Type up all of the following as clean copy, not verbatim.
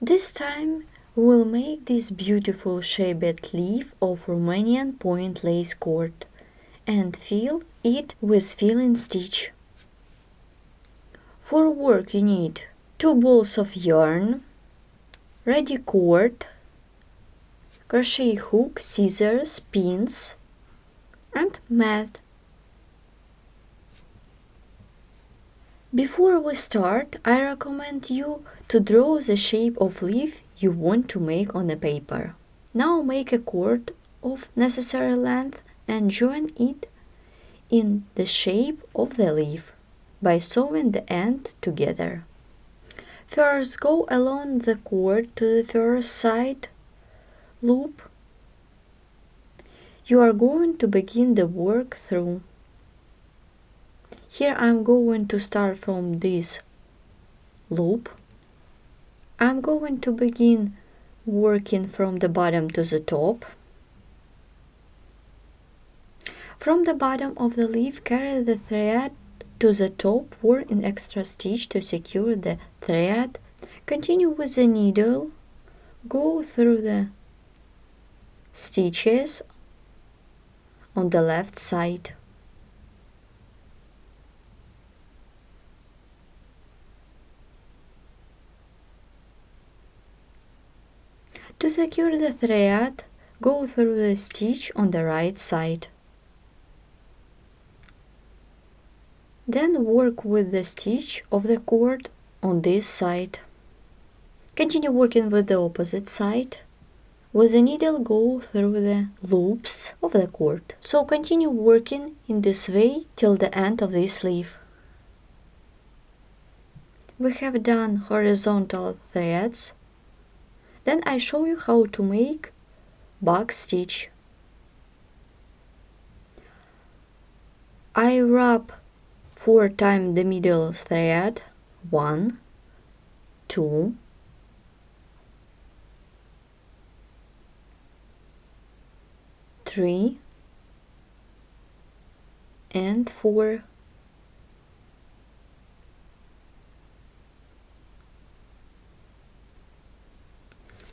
This time we'll make this beautiful shaped leaf of Romanian point lace cord and fill it with filling stitch. For work you need 2 balls of yarn, ready cord, crochet hook, scissors, pins, and mat. Before we start, I recommend you to draw the shape of leaf you want to make on the paper. Now make a cord of necessary length and join it in the shape of the leaf by sewing the end together. First, go along the cord to the first side loop you are going to begin the work through. Here I'm going to start from this loop. I'm going to begin working from the bottom to the top. From the bottom of the leaf, carry the thread to the top for an extra stitch to secure the thread. Continue with the needle. Go through the stitches on the left side. To secure the thread, go through the stitch on the right side. Then work with the stitch of the cord on this side. Continue working with the opposite side. With the needle, go through the loops of the cord. So continue working in this way till the end of this leaf. We have done horizontal threads. Then I show you how to make back stitch. I wrap 4 times the middle thread, 1, 2, 3, and 4.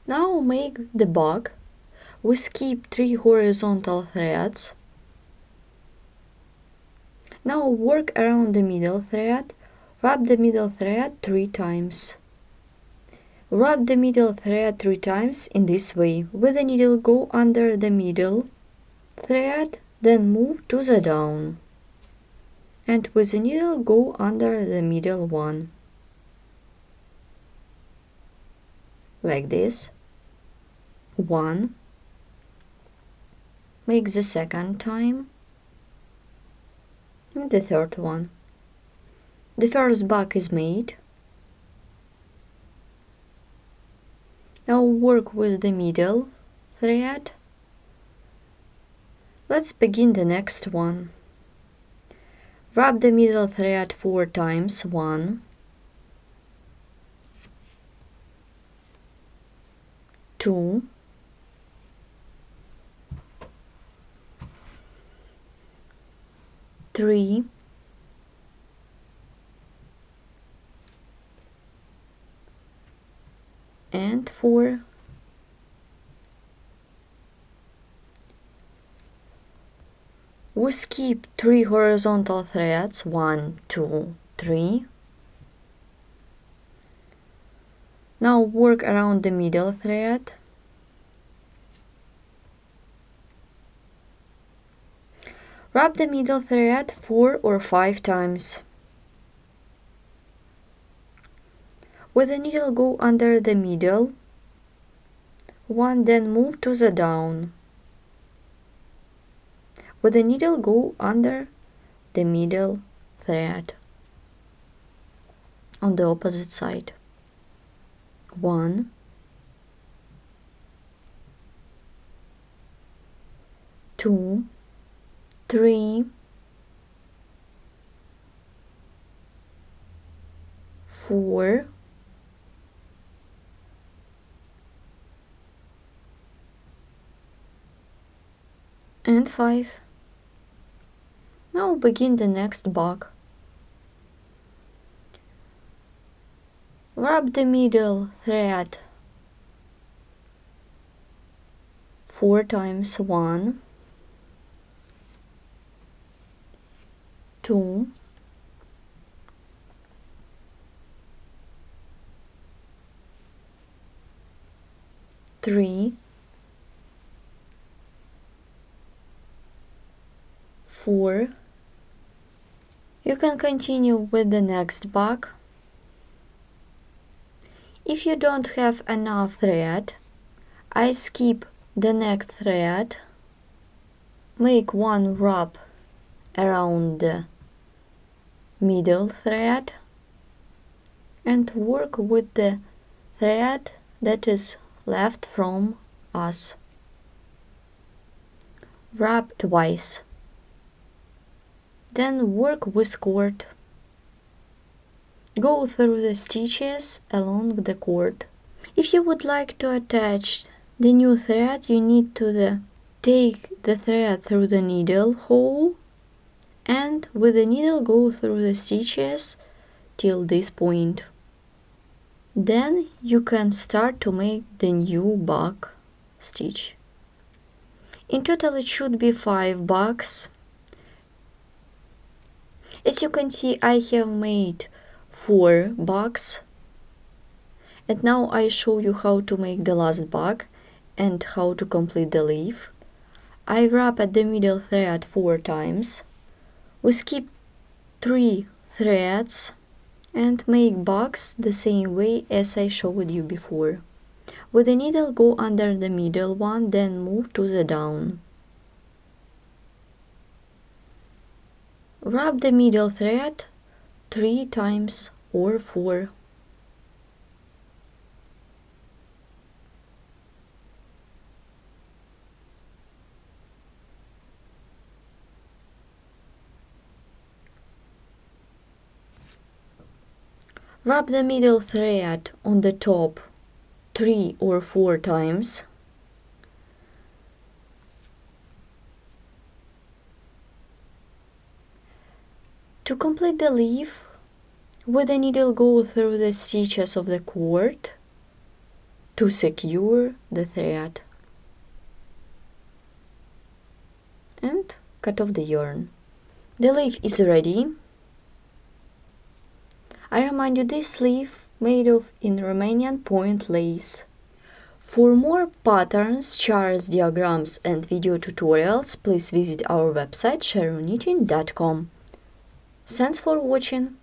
Now make the back. We skip 3 horizontal threads. Now work around the middle thread. Wrap the middle thread 3 times. Wrap the middle thread 3 times in this way. With the needle, go under the middle thread, then move to the down. And with the needle, go under the middle one. Like this. 1. Make the second time. And the third one. The first back is made. Now work with the middle thread. Let's begin the next one. Wrap the middle thread 4 times. 1, 2, 3, 4. We skip 3 horizontal threads, 1, 2, 3. Now work around the middle thread. Wrap the middle thread 4 or 5 times. With the needle, go under the middle one, then move to the down. With the needle, go under the middle thread on the opposite side. 1, 2, 3, 4, and 5. Now begin the next back. Wrap the middle thread 4 times 1, 2, 3, 4. You can continue with the next bag. If you don't have enough thread, I skip the next thread, make one wrap around the middle thread and work with the thread that is left from us. Wrap twice. Then work with cord. Go through the stitches along with the cord. If you would like to attach the new thread, you need to take the thread through the needle hole and with the needle go through the stitches till this point. Then you can start to make the new back stitch. In total it should be 5 bags. As you can see, I have made 4 bags, and now I show you how to make the last bag and how to complete the leaf. I wrap at the middle thread 4 times. We skip 3 threads and make bags the same way as I showed you before. With the needle go under the middle one, then move to the down. Wrap the middle thread 3 times or 4. Wrap the middle thread on the top 3 or 4 times. To complete the leaf, with the needle go through the stitches of the cord to secure the thread and cut off the yarn. The leaf is ready. I remind you, this leaf made in Romanian Point Lace. For more patterns, charts, diagrams and video tutorials, please visit our website sharonknitting.com. Thanks for watching.